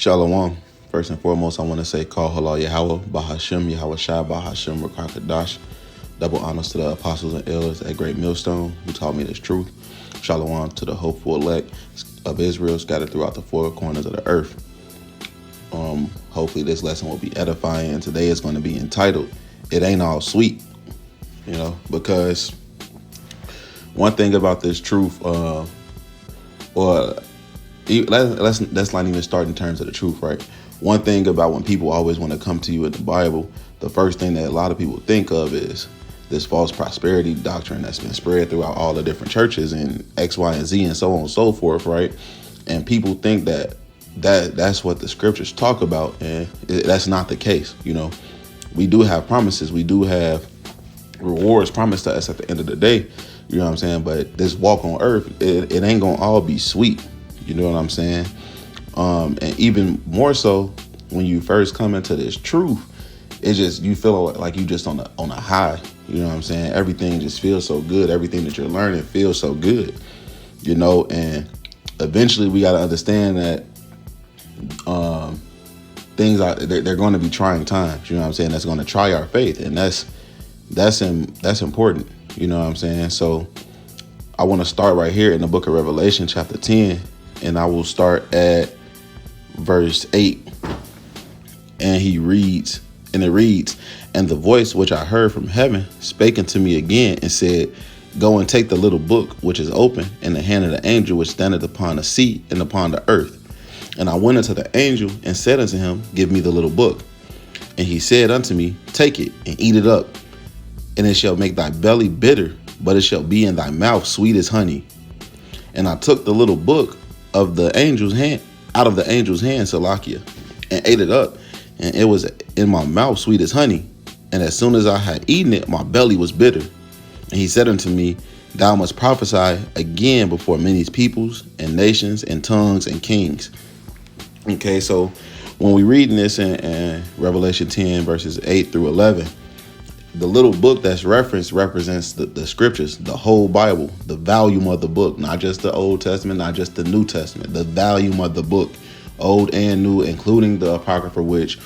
Shalom. First and foremost, I want to say call halal Yahweh, Bahashem, Yahweh Shai, Bahashem, Rakakadash. Double honors to the apostles and elders at Great Millstone who taught me this truth. Shalom to the hopeful elect of Israel scattered throughout the four corners of the earth. Hopefully this lesson will be edifying. Today is going to be entitled, It Ain't All Sweet, because one thing about this truth, let's not even start in terms of the truth, right? One thing about when people always want to come to you in the Bible, the first thing that a lot of people think of is this false prosperity doctrine that's been spread throughout all the different churches and X, Y, and Z and so on and so forth, right? And people think that's what the scriptures talk about, and that's not the case. We do have promises, we do have rewards promised to us at the end of the day. You know what I'm saying? But this walk on earth, it ain't gonna all be sweet. You know what I'm saying? And even more so when you first come into this truth, it's just you feel like you just on a high. You know what I'm saying? Everything just feels so good. Everything that you're learning feels so good. And eventually we got to understand that they're going to be trying times. You know what I'm saying? That's going to try our faith, and that's important. You know what I'm saying? So I want to start right here in the book of Revelation, chapter 10, and I will start at verse 8. And it reads, "And the voice which I heard from heaven spake unto me again and said, Go and take the little book which is open in the hand of the angel which standeth upon the sea and upon the earth. And I went unto the angel and said unto him, Give me the little book. And he said unto me, Take it and eat it up, and it shall make thy belly bitter, but it shall be in thy mouth sweet as honey. And I took the little book of the angel's hand, out of the angel's hand, Salakia, and ate it up, and it was in my mouth sweet as honey. And as soon as I had eaten it, my belly was bitter. And he said unto me, Thou must prophesy again before many peoples and nations and tongues and kings." Okay, so when we reading this in Revelation 10, verses 8 through 11, the little book that's represents the scriptures, the whole Bible, the volume of the book, not just the Old Testament, not just the New Testament, the volume of the book, Old and New, including the Apocrypha, which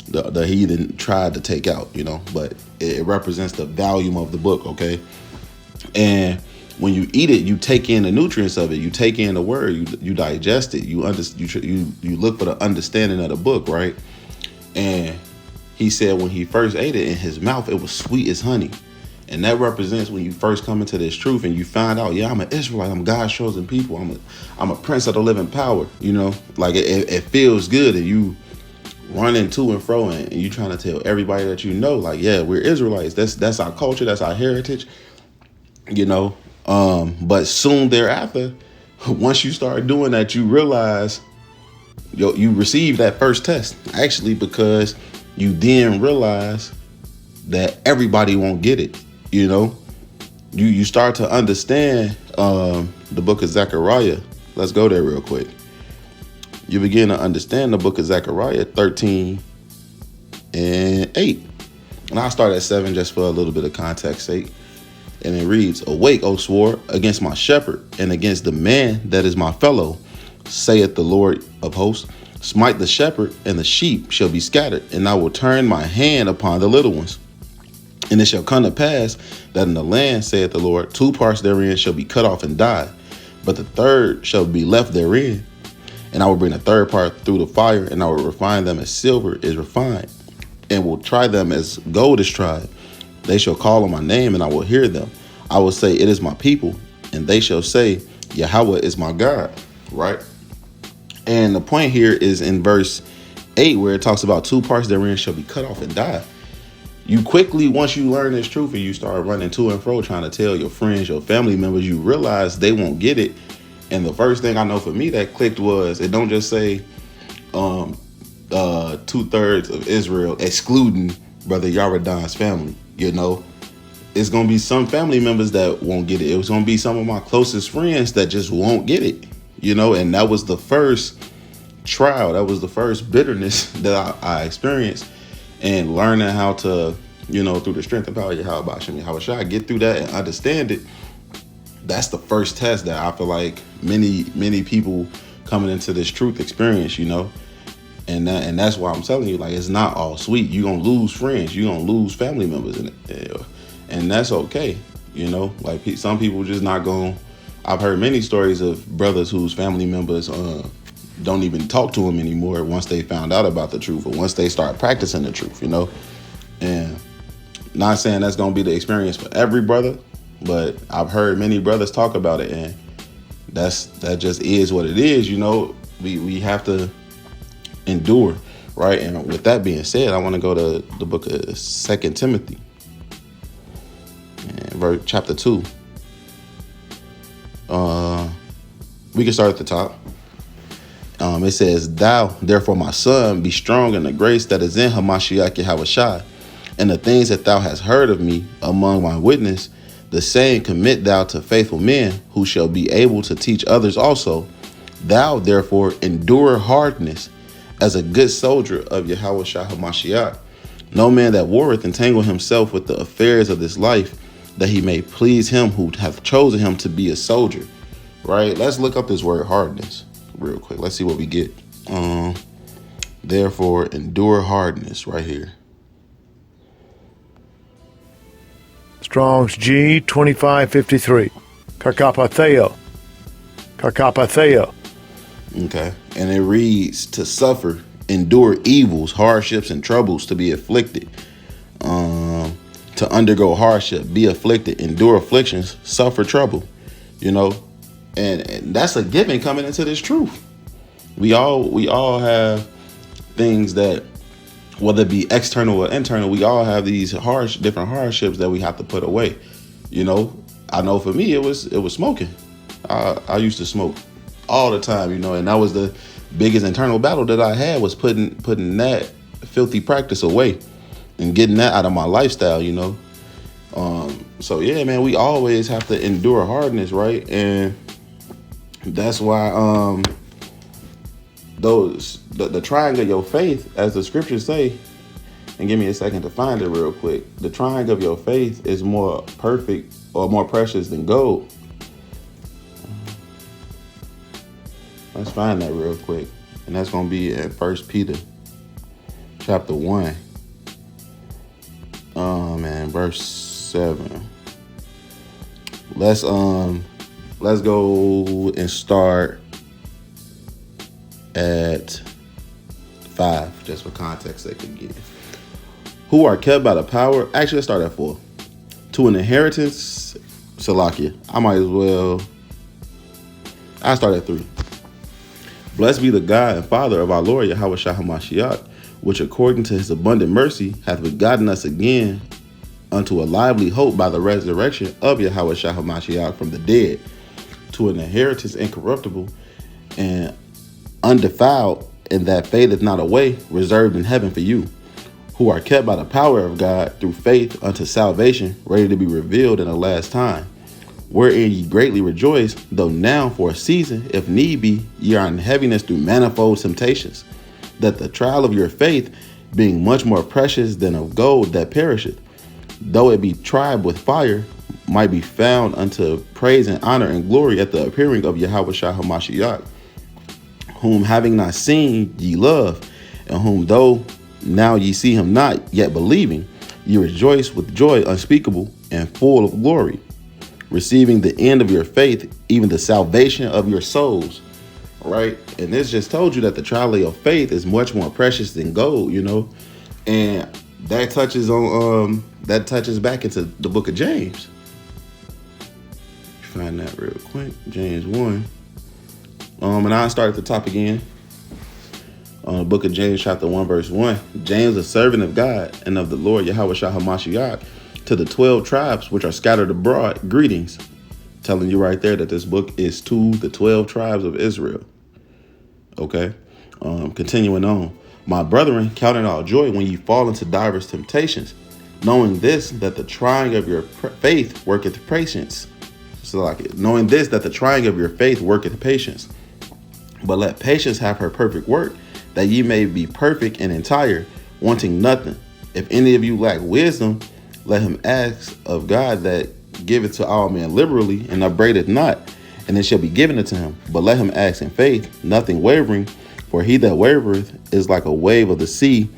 the heathen tried to take out, but it represents the volume of the book, okay? And when you eat it, you take in the nutrients of it, you take in the word, you digest it, you look for the understanding of the book, right? And he said when he first ate it, in his mouth, it was sweet as honey. And that represents when you first come into this truth and you find out, I'm an Israelite, I'm God's chosen people, I'm a prince of the living power, like it feels good, and you running to and fro and you trying to tell everybody that like, yeah, we're Israelites. That's our culture, that's our heritage, but soon thereafter, once you start doing that, you realize you receive that first test, actually, because you then realize that everybody won't get it. You start to understand the book of Zechariah. Let's go there real quick. You begin to understand the book of Zechariah 13 and 8. And I'll start at 7 just for a little bit of context sake. And it reads, Awake, O sword, against my shepherd, and against the man that is my fellow, saith the Lord of hosts. Smite the shepherd, and the sheep shall be scattered, and I will turn my hand upon the little ones. And it shall come to pass that in the land, saith the Lord, 2 parts therein shall be cut off and die, but the third shall be left therein. And I will bring the third part through the fire, and I will refine them as silver is refined, and will try them as gold is tried. They shall call on my name, and I will hear them. I will say, It is my people, and they shall say, Yahweh is my God, right? And the point here is in verse 8, where it talks about 2 parts therein shall be cut off and die. You quickly, once you learn this truth and you start running to and fro trying to tell your friends, your family members, you realize they won't get it. And the first thing I know for me that clicked was, it don't just say 2/3 of Israel, excluding Brother Yaradan's family. It's going to be some family members that won't get it. It was going to be some of my closest friends that just won't get it, and that was the first trial. That was the first bitterness that I experienced, and learning how to, through the strength of power, how should I get through that and understand it? That's the first test that I feel like many people coming into this truth experience, And that's why I'm telling you, like, it's not all sweet. You're gonna lose friends, you're gonna lose family members, and that's okay. Like some people just not going. I've heard many stories of brothers whose family members don't even talk to them anymore once they found out about the truth, or once they start practicing the truth. And not saying that's gonna be the experience for every brother, but I've heard many brothers talk about it, and that just is what it is. We have to endure, right? And with that being said, I want to go to the book of 2 Timothy, and chapter 2. We can start at the top. It says, "Thou, therefore, my son, be strong in the grace that is in Hamashiach Yahushua, and the things that thou hast heard of me among my witness, the same commit thou to faithful men, who shall be able to teach others also. Thou, therefore, endure hardness as a good soldier of Yahushua Hamashiach. No man that warreth entangle himself with the affairs of this life, that he may please him who hath chosen him to be a soldier." Right? Let's look up this word hardness real quick. Let's see what we get. Therefore, endure hardness right here. Strong's G 2553. Karkapatheo. Okay. And it reads, to suffer, endure evils, hardships, and troubles, to be afflicted. To undergo hardship, be afflicted, endure afflictions, suffer trouble. And that's a given coming into this truth. We all have things that, whether it be external or internal, we all have these different hardships that we have to put away. I know for me it was smoking. I used to smoke all the time, and that was the biggest internal battle that I had, was putting that filthy practice away and getting that out of my lifestyle. So yeah, man, we always have to endure hardness, right? And that's why the trying of your faith, as the scriptures say, and give me a second to find it real quick. The trying of your faith is more perfect or more precious than gold. Let's find that real quick. And that's going to be in 1 Peter chapter 1. Verse 7. Let's go and start at 5, just for context sake again. Who are kept by the power. Actually, let's start at 4. To an inheritance. Salakia. I start at 3. Blessed be the God and Father of our Lord Yahushua Hamashiach, which according to his abundant mercy hath begotten us again unto a lively hope by the resurrection of Yahushua Hamashiach from the dead, to an inheritance incorruptible and undefiled, and that fadeth not away, reserved in heaven for you, who are kept by the power of God through faith unto salvation, ready to be revealed in the last time. Wherein ye greatly rejoice, though now for a season, if need be, ye are in heaviness through manifold temptations, that the trial of your faith, being much more precious than of gold that perisheth, though it be tried with fire, might be found unto praise and honor and glory at the appearing of Yahushua Hamashiach, whom having not seen ye love, and whom though now ye see him not, yet believing, ye rejoice with joy unspeakable and full of glory, receiving the end of your faith, even the salvation of your souls. Right? And this just told you that the trial of your faith is much more precious than gold, and that touches back into the book of James. Find that real quick. James 1. And I'll start at the top again. The book of James, chapter 1, verse 1. James, a servant of God and of the Lord Yahushua Hamashiach, to the 12 tribes which are scattered abroad, greetings. Telling you right there that this book is to the 12 tribes of Israel. Okay. Continuing on. My brethren, count it all joy when ye fall into divers temptations, knowing this, that the trying of your faith worketh patience. Knowing this, that the trying of your faith worketh patience. But let patience have her perfect work, that ye may be perfect and entire, wanting nothing. If any of you lack wisdom, let him ask of God, that giveth to all men liberally, and upbraideth not, and it shall be given unto him. But let him ask in faith, nothing wavering. For he that wavereth is like a wave of the sea,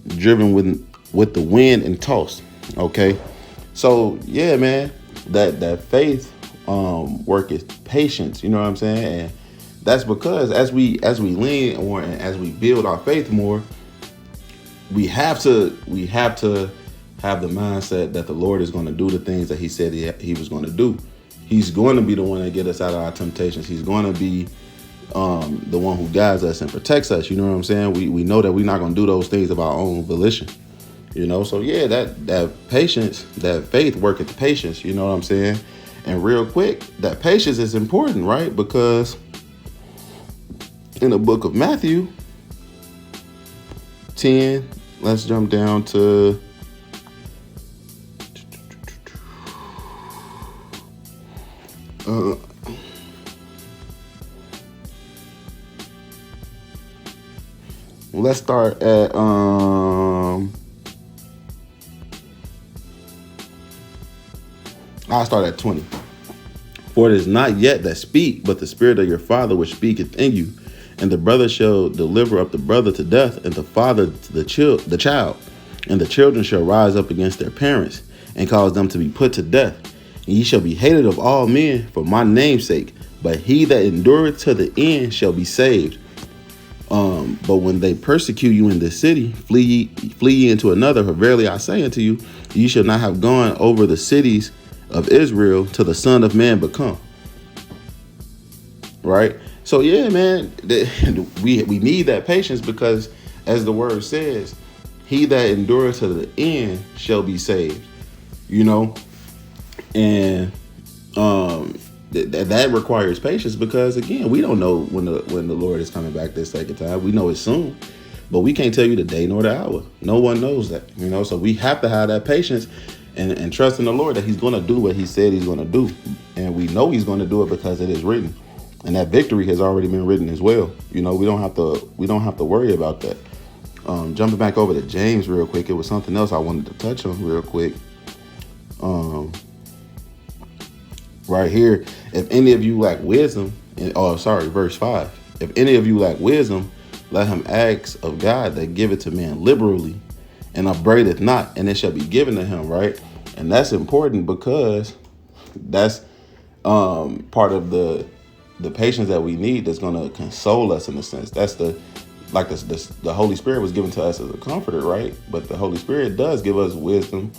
driven with the wind and tossed. Okay, so yeah, man, that faith work is patience. You know what I'm saying? And that's because as we lean or as we build our faith more, we have to have the mindset that the Lord is going to do the things that He said He was going to do. He's going to be the one that get us out of our temptations. He's going to be the one who guides us and protects us. You know what I'm saying? We know that we're not going to do those things of our own volition. You know, so yeah, that patience, that faith worketh patience. You know what I'm saying? And real quick, that patience is important, right? Because in the book of Matthew 10, let's jump down to let's start at I'll start at 20. For it is not yet that speak, but the Spirit of your Father which speaketh in you. And the brother shall deliver up the brother to death, and the father to the child. And the children shall rise up against their parents, and cause them to be put to death. And ye shall be hated of all men for my name's sake, but he that endureth to the end shall be saved. But when they persecute you in this city, flee ye into another. For verily I say unto you, ye shall not have gone over the cities of Israel till the Son of Man become. Right? So yeah, man, we need that patience, because as the word says, he that endureth to the end shall be saved. You know, and that requires patience, because again, we don't know when the Lord is coming back this second time. We know it's soon, but we can't tell you the day nor the hour. No one knows that, you know. So we have to have that patience and trust in the Lord that He's going to do what He said He's going to do, and we know He's going to do it because it is written, and that victory has already been written as well. You know, we don't have to worry about that. Jumping back over to James real quick, it was something else I wanted to touch on real quick. Right here, if any of you lack wisdom, verse 5. If any of you lack wisdom, let him ask of God that giveth to man liberally, and upbraideth not, and it shall be given to him. Right, and that's important, because that's part of the patience that we need. That's going to console us in a sense. That's the Holy Spirit was given to us as a comforter, right? But the Holy Spirit does give us wisdom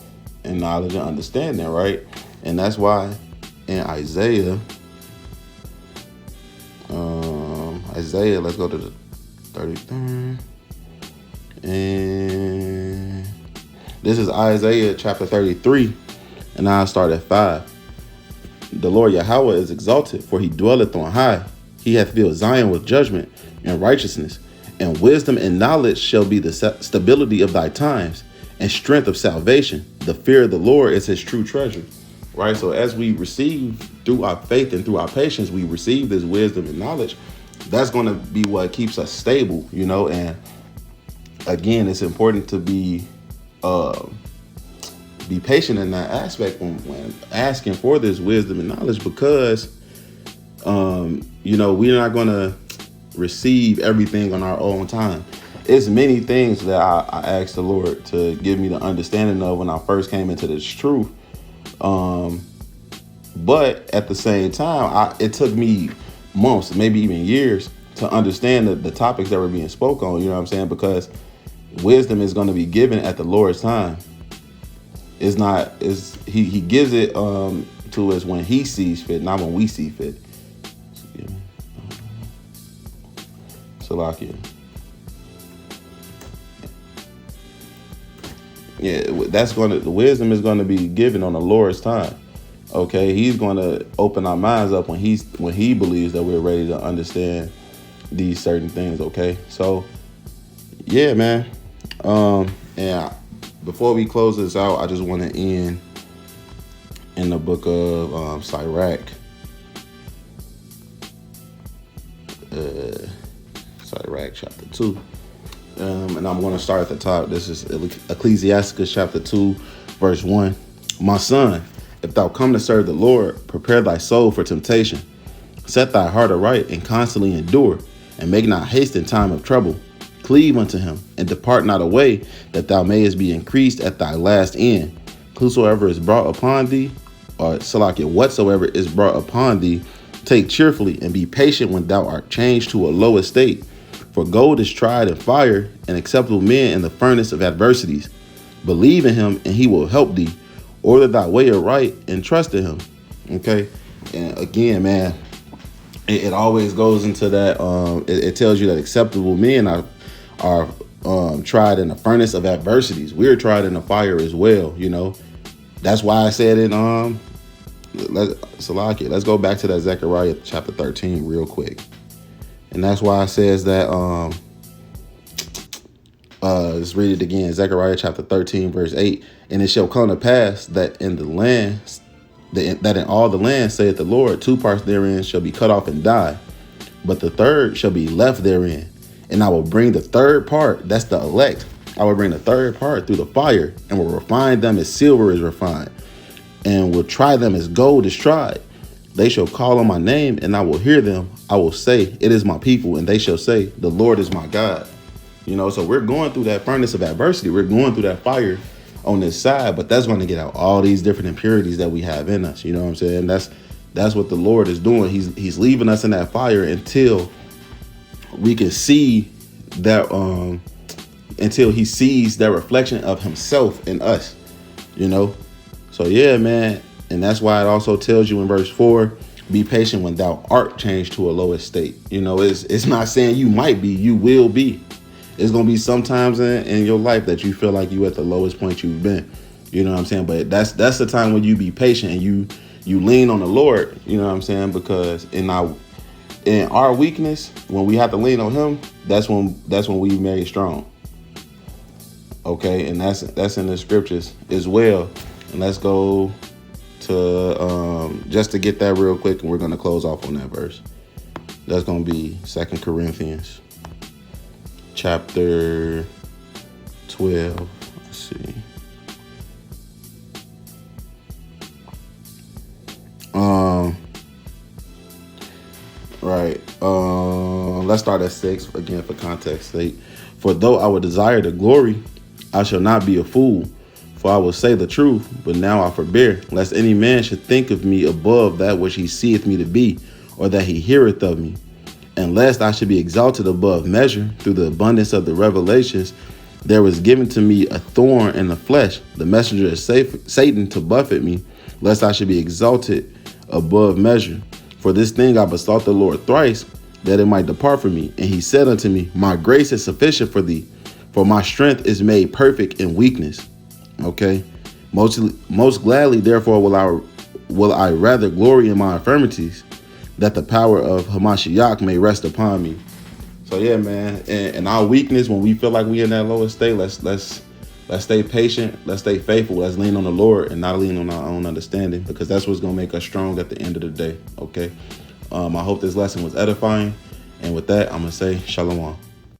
and knowledge and understanding, right? And that's why in Isaiah, let's go to the 33rd. And this is Isaiah chapter 33. And I'll start at 5. The Lord Yahweh is exalted, for he dwelleth on high. He hath filled Zion with judgment and righteousness. And wisdom and knowledge shall be the stability of thy times, and strength of salvation. The fear of the Lord is his true treasure. Right? So as we receive through our faith and through our patience, we receive this wisdom and knowledge. That's going to be what keeps us stable, you know. And again, it's important to be patient in that aspect when asking for this wisdom and knowledge, because you know, we're not going to receive everything on our own time. It's many things that I asked the Lord to give me the understanding of when I first came into this truth. But at the same time, it took me months, maybe even years, to understand the topics that were being spoke on. You know what I'm saying? Because wisdom is going to be given at the Lord's time. It's not. He gives it to us when He sees fit, not when we see fit. Salakia. Yeah, the wisdom is going to be given on the Lord's time. Okay, He's going to open our minds up when He believes that we're ready to understand these certain things. Okay, so yeah, man. And before we close this out, I just want to end in the book of Sirach. Sirach chapter 2. And I'm going to start at the top. This is Ecclesiasticus chapter 2, verse 1. My son, if thou come to serve the Lord, prepare thy soul for temptation. Set thy heart aright and constantly endure. and make not haste in time of trouble. Cleave unto him, and depart not away, that thou mayest be increased at thy last end. Whosoever is brought upon thee, or Salakia, whatsoever is brought upon thee, take cheerfully, and be patient when thou art changed to a low estate. For gold is tried in fire, and acceptable men in the furnace of adversities. Believe in him, and he will help thee. Order thy way aright, and trust in him. Okay? And again, man, it always goes into that. It tells you that acceptable men are tried in the furnace of adversities. We're tried in the fire as well, you know. That's why I said in Salakia, let's go back to that Zechariah chapter 13 real quick. And that's why it says that let's read it again. Zechariah chapter 13 verse 8. And it shall come to pass that in the land, that in all the land, saith the Lord, 2 parts therein shall be cut off and die, but the third shall be left therein. And I will bring the third part, that's the elect, I will bring the third part through the fire, and will refine them as silver is refined, and will try them as gold is tried. They shall call on my name, and I will hear them. I will say, it is my people, and they shall say, the Lord is my God. You know, so we're going through that furnace of adversity. We're going through that fire on this side, but that's going to get out all these different impurities that we have in us. You know what I'm saying? That's what the Lord is doing. He's leaving us in that fire until we can see that, until he sees that reflection of himself in us, you know? So yeah, man. And that's why it also tells you in verse 4, be patient when thou art changed to a low estate. You know, it's not saying you might be, you will be. It's going to be sometimes in your life that you feel like you at the lowest point you've been. You know what I'm saying? But that's the time when you be patient and you lean on the Lord. You know what I'm saying? Because in our weakness, when we have to lean on him, that's when we marry strong. Okay, and that's in the scriptures as well. And let's go to just to get that real quick, and we're going to close off on that verse. That's going to be 2 Corinthians chapter 12. Let's see. Right. Let's start at 6 again for context sake. For though I would desire the glory, I shall not be a fool, for I will say the truth, but now I forbear, lest any man should think of me above that which he seeth me to be, or that he heareth of me. And lest I should be exalted above measure through the abundance of the revelations, there was given to me a thorn in the flesh, the messenger of Satan, to buffet me, lest I should be exalted above measure. For this thing I besought the Lord thrice, that it might depart from me. And he said unto me, my grace is sufficient for thee, for my strength is made perfect in weakness. Okay. Most gladly, therefore, will I rather glory in my infirmities, that the power of Hamashiach may rest upon me. So yeah, man. In our weakness, when we feel like we in that lowest state, let's stay patient. Let's stay faithful. Let's lean on the Lord and not lean on our own understanding, because that's what's gonna make us strong at the end of the day. Okay. I hope this lesson was edifying. And with that, I'm gonna say shalom.